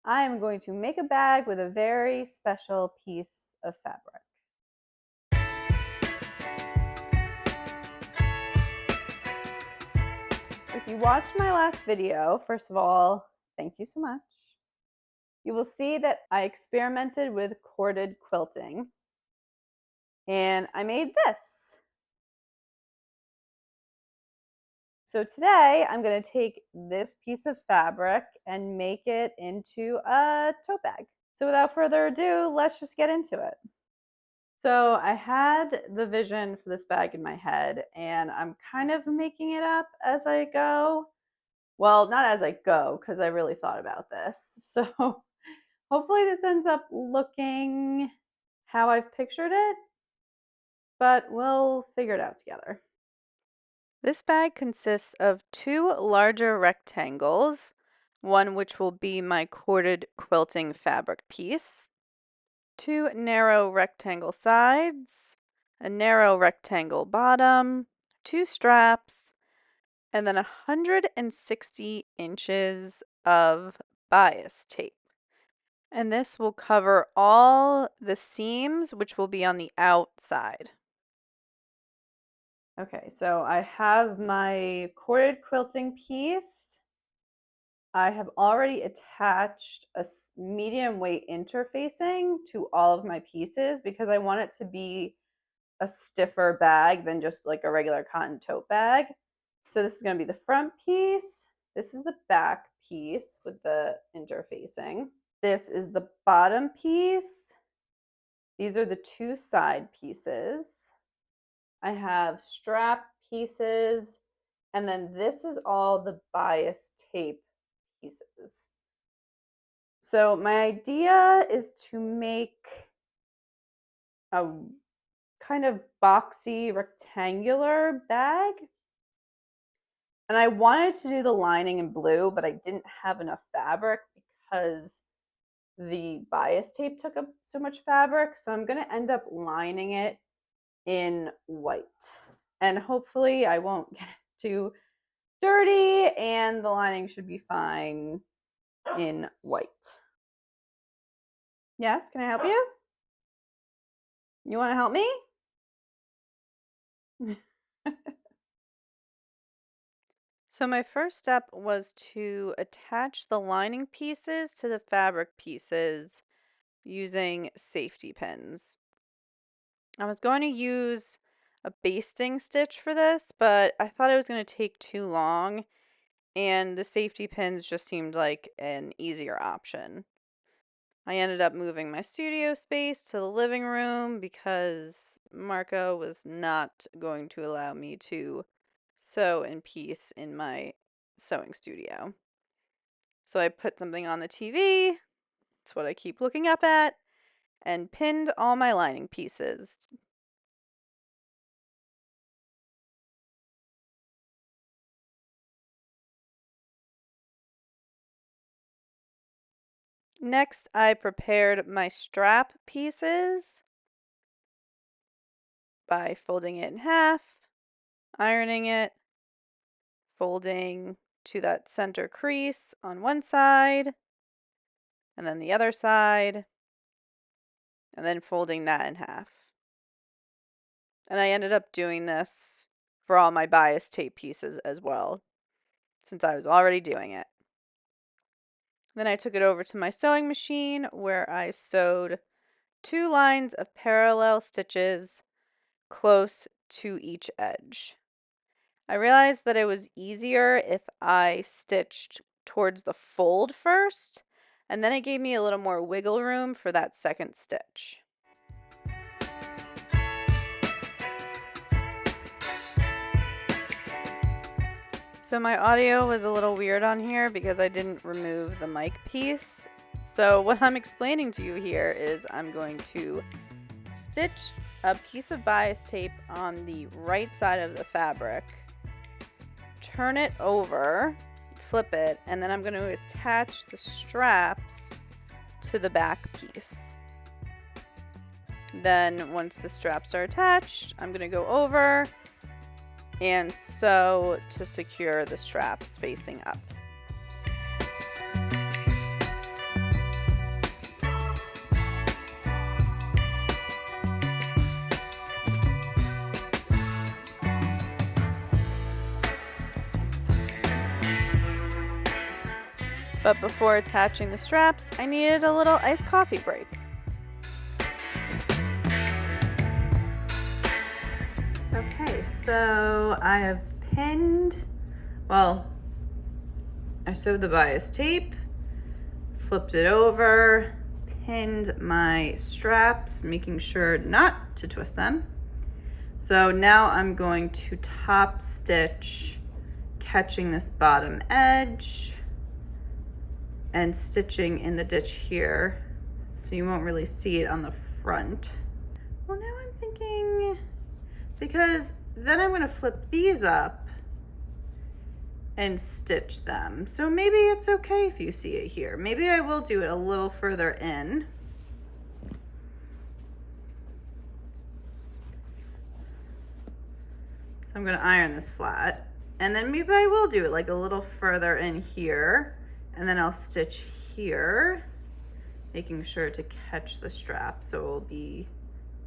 I am going to make a bag with a very special piece of fabric. If you watched my last video, first of all, thank you so much. You will see that I experimented with corded quilting, and I made this. So today I'm going to take this piece of fabric and make it into a tote bag. So without further ado, let's just get into it. So I had the vision for this bag in my head, and I'm kind of making it up as I go. Well, not as I go, because I really thought about this. So hopefully this ends up looking how I've pictured it, but we'll figure it out together. This bag consists of two larger rectangles, one which will be my corded quilting fabric piece, two narrow rectangle sides, a narrow rectangle bottom, two straps, and then 160 inches of bias tape. And this will cover all the seams, which will be on the outside. Okay, so I have my corded quilting piece. I have already attached a medium weight interfacing to all of my pieces because I want it to be a stiffer bag than just like a regular cotton tote bag. So this is going to be the front piece. This is the back piece with the interfacing. This is the bottom piece. These are the two side pieces. I have strap pieces, and then this is all the bias tape pieces. So my idea is to make a kind of boxy rectangular bag. And I wanted to do the lining in blue, but I didn't have enough fabric because the bias tape took up so much fabric. So I'm going to end up lining it in white. And hopefully I won't get too dirty, and the lining should be fine in white. Yes, can I help you? You want to help me? So my first step was to attach the lining pieces to the fabric pieces using safety pins. I was going to use a basting stitch for this, but I thought it was going to take too long, and the safety pins just seemed like an easier option. I ended up moving my studio space to the living room because Marco was not going to allow me to sew in peace in my sewing studio. So I put something on the TV, that's what I keep looking up at, and pinned all my lining pieces. Next, I prepared my strap pieces by folding it in half, ironing it, folding to that center crease on one side, and then the other side, and then folding that in half. And I ended up doing this for all my bias tape pieces as well, since I was already doing it. Then I took it over to my sewing machine where I sewed 2 lines of parallel stitches close to each edge. I realized that it was easier if I stitched towards the fold first, and then it gave me a little more wiggle room for that second stitch. So my audio was a little weird on here because I didn't remove the mic piece. So what I'm explaining to you here is I'm going to stitch a piece of bias tape on the right side of the fabric, turn it over, flip it, and then I'm going to attach the straps to the back piece. Then once the straps are attached, I'm going to go over and sew to secure the straps facing up. But before attaching the straps, I needed a little iced coffee break. Okay, so I have pinned, well, I sewed the bias tape, flipped it over, pinned my straps, making sure not to twist them. So now I'm going to top stitch, catching this bottom edge and stitching in the ditch here, so you won't really see it on the front. Well, now I'm thinking, because then I'm gonna flip these up and stitch them. So maybe it's okay if you see it here. Maybe I will do it a little further in. So I'm gonna iron this flat, and then maybe I will do it like a little further in here, and then I'll stitch here, making sure to catch the strap so it will be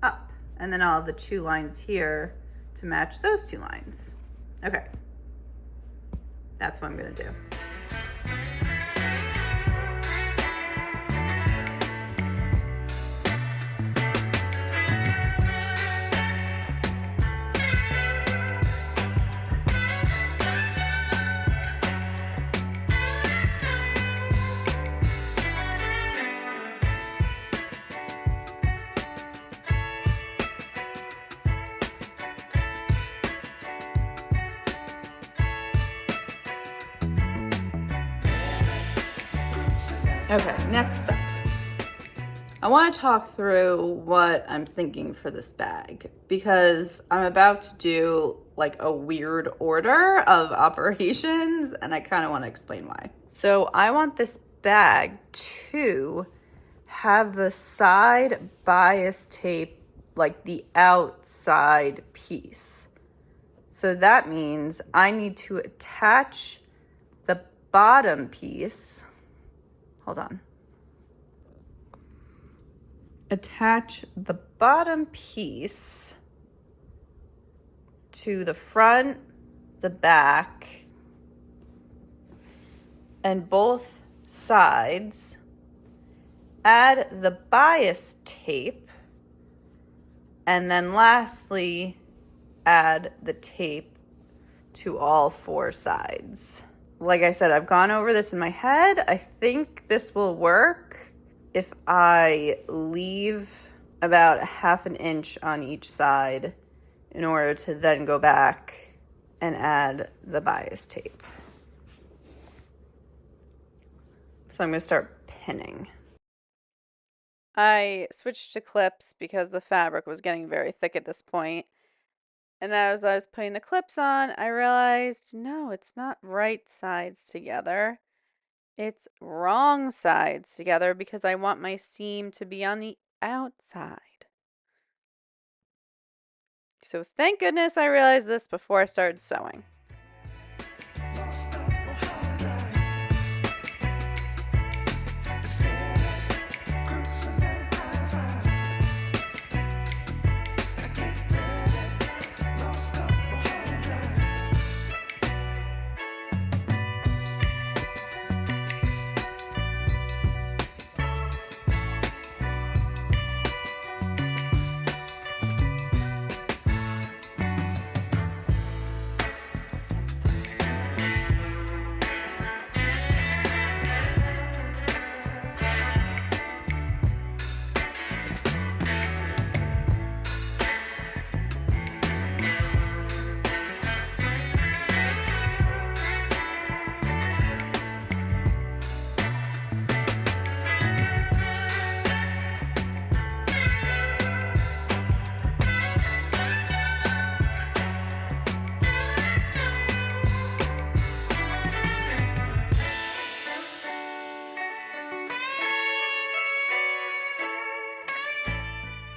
up. And then I'll have the 2 lines here to match those 2 lines. Okay. That's what I'm gonna do. Okay, next up, I want to talk through what I'm thinking for this bag, because I'm about to do like a weird order of operations, and I kind of want to explain why. So I want this bag to have the side bias tape like the outside piece. So that means I need to attach the bottom piece. Hold on. Attach the bottom piece to the front, the back, and both sides. Add the bias tape, and then lastly, add the tape to all 4 sides. Like I said, I've gone over this in my head. I think this will work if I leave about 1/2 inch on each side in order to then go back and add the bias tape. So I'm going to start pinning. I switched to clips because the fabric was getting very thick at this point. And as I was putting the clips on, I realized, no, it's not right sides together. It's wrong sides together because I want my seam to be on the outside. So thank goodness I realized this before I started sewing.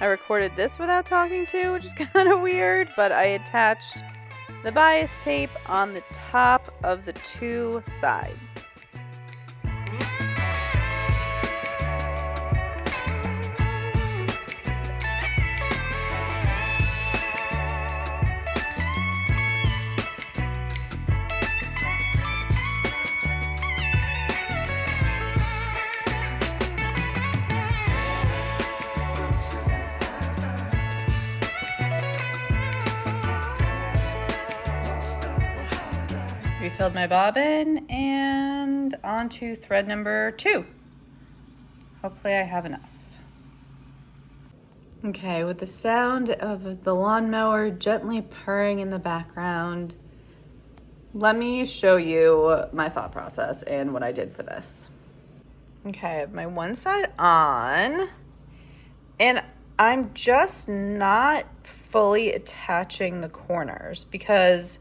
I recorded this without talking to, which is kind of weird, but I attached the bias tape on the top of the 2 sides. refilled my bobbin, and on to thread number 2. Hopefully I have enough. Okay, with the sound of the lawnmower gently purring in the background, let me show you my thought process and what I did for this. Okay, I have my one side on, and I'm just not fully attaching the corners because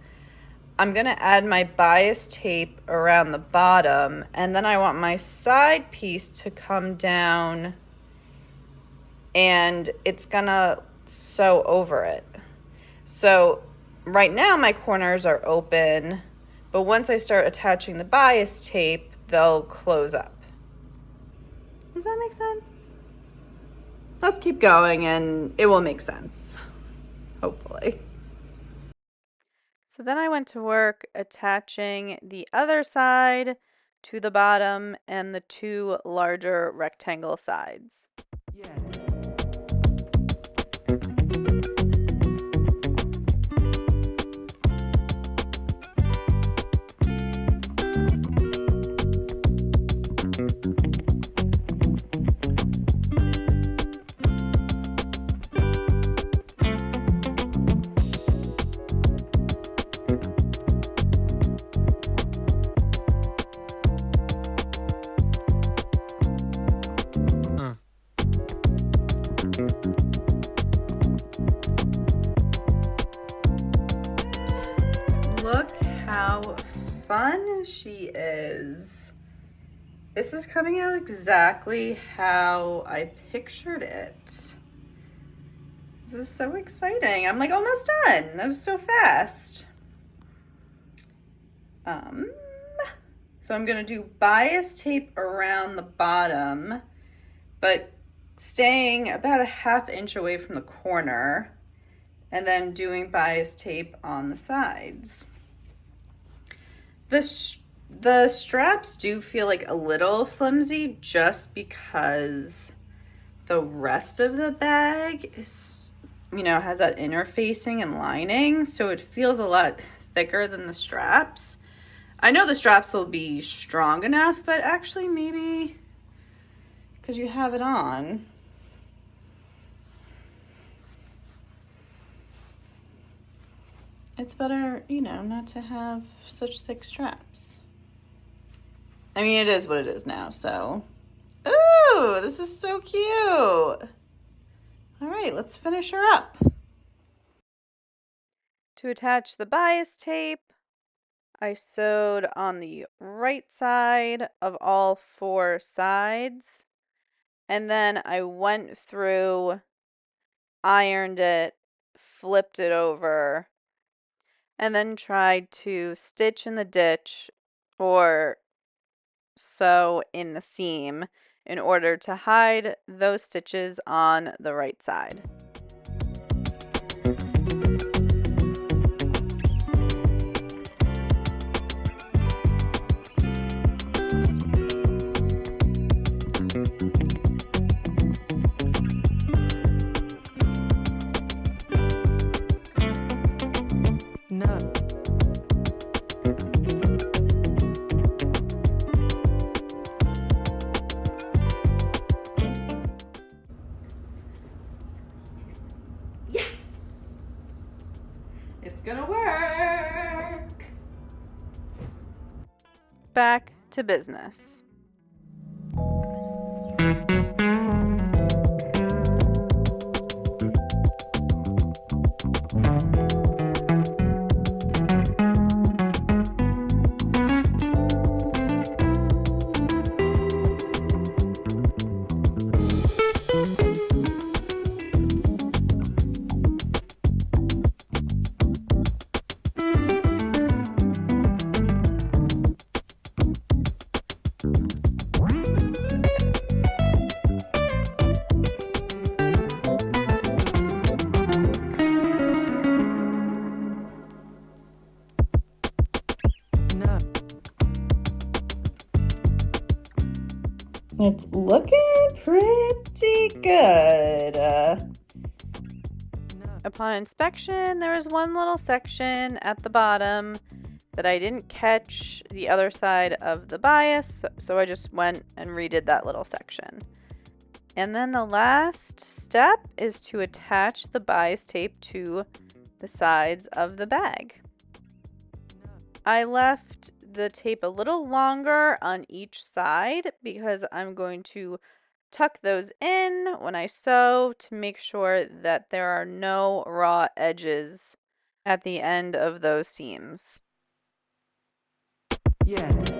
I'm gonna add my bias tape around the bottom, and then I want my side piece to come down and it's gonna sew over it. So right now my corners are open, but once I start attaching the bias tape, they'll close up. Does that make sense? Let's keep going and it will make sense, hopefully. So then I went to work attaching the other side to the bottom and the 2 larger rectangle sides. Yeah. Look how fun she is. This is coming out exactly how I pictured it. This is so exciting. I'm like almost done. That was so fast. So I'm gonna do bias tape around the bottom, but staying about a 1/2 inch away from the corner, and then doing bias tape on the sides. The straps do feel like a little flimsy just because the rest of the bag is, has that interfacing and lining, so it feels a lot thicker than the straps. I know the straps will be strong enough, but actually maybe because you have it on, it's better, not to have such thick straps. I mean, it is what it is now, so. Ooh, this is so cute. All right, let's finish her up. To attach the bias tape, I sewed on the right side of all 4 sides, and then I went through, ironed it, flipped it over, and then tried to stitch in the ditch or sew in the seam in order to hide those stitches on the right side. It's gonna work. Back to business. It's looking pretty good. Upon inspection, there was one little section at the bottom but I didn't catch the other side of the bias, so I just went and redid that little section. And then the last step is to attach the bias tape to the sides of the bag. I left the tape a little longer on each side because I'm going to tuck those in when I sew to make sure that there are no raw edges at the end of those seams. Yeah.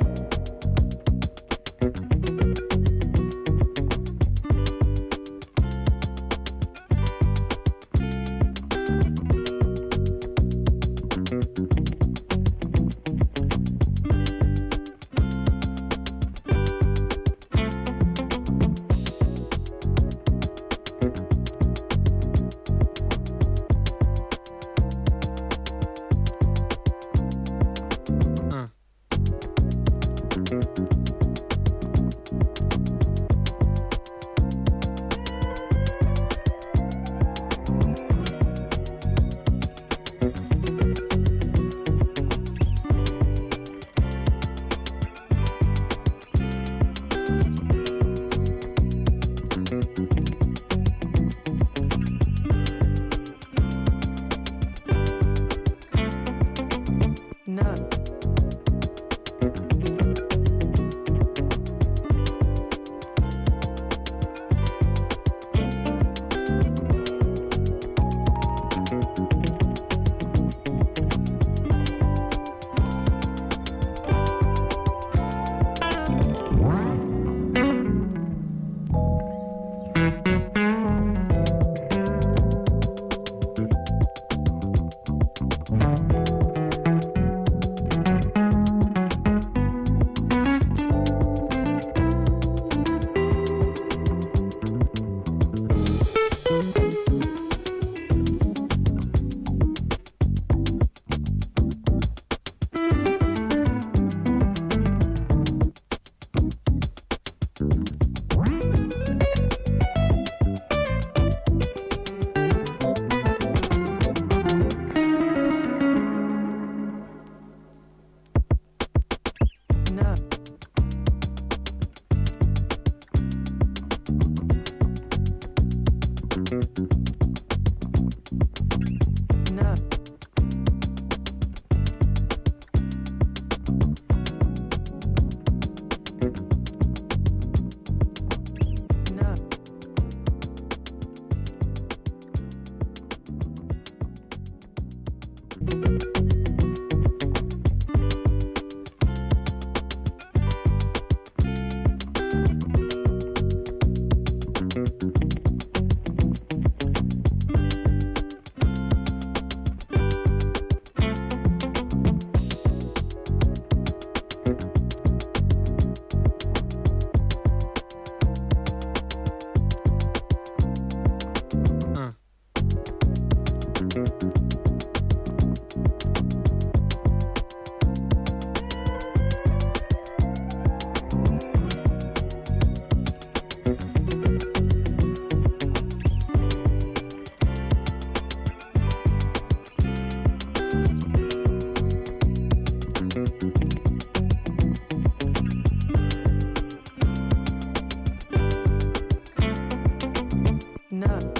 No.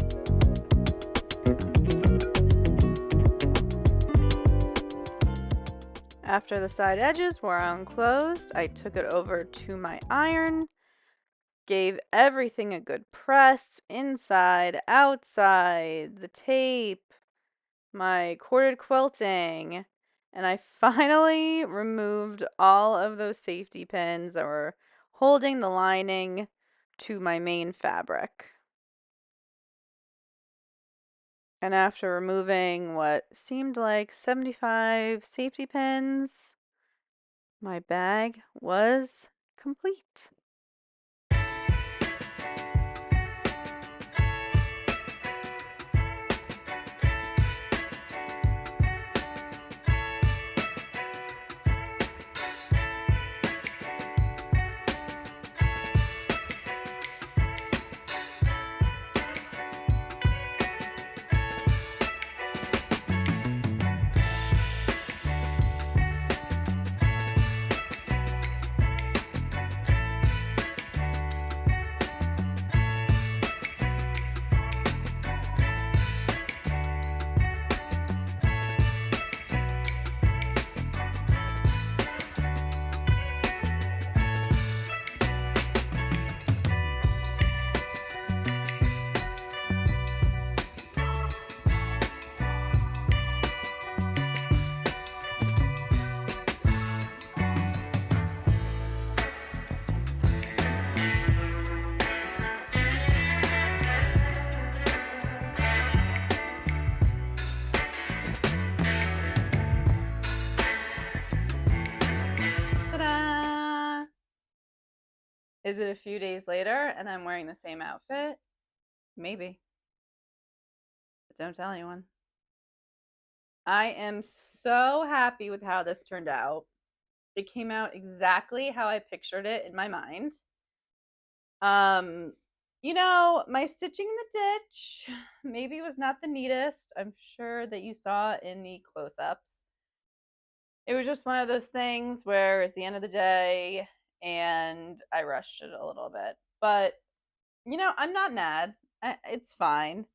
After the side edges were unclosed, I took it over to my iron, gave everything a good press, inside, outside, the tape, my corded quilting, and I finally removed all of those safety pins that were holding the lining to my main fabric. And after removing what seemed like 75 safety pins, my bag was complete. Is it a few days later and I'm wearing the same outfit? Maybe. But don't tell anyone. I am so happy with how this turned out. It came out exactly how I pictured it in my mind. My stitching in the ditch maybe was not the neatest. I'm sure that you saw in the close-ups. It was just one of those things where it's the end of the day and I rushed it a little bit. But, I'm not mad. It's fine.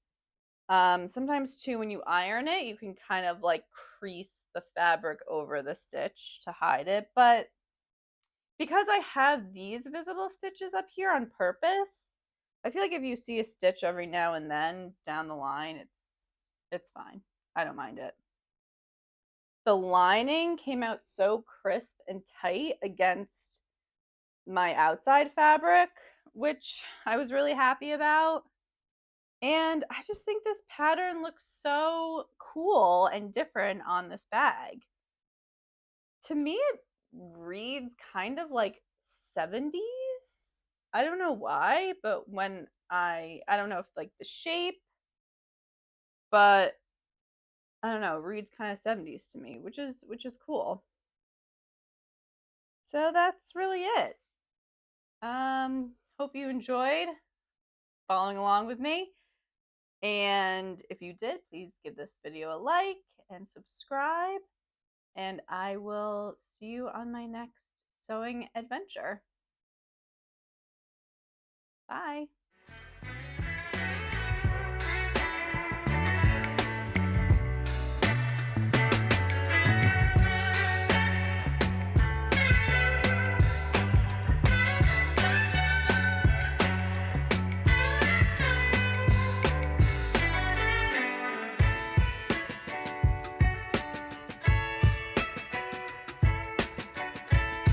Sometimes too, when you iron it, you can kind of like crease the fabric over the stitch to hide it. But because I have these visible stitches up here on purpose, I feel like if you see a stitch every now and then down the line, it's fine. I don't mind it. The lining came out so crisp and tight against my outside fabric, which I was really happy about. And I just think this pattern looks so cool and different on this bag. To me, it reads kind of like 70s. I don't know why, but when I don't know if like the shape, but I don't know, it reads kind of 70s to me, which is cool. So that's really it. Hope you enjoyed following along with me. And if you did, please give this video a like and subscribe. And I will see you on my next sewing adventure. Bye.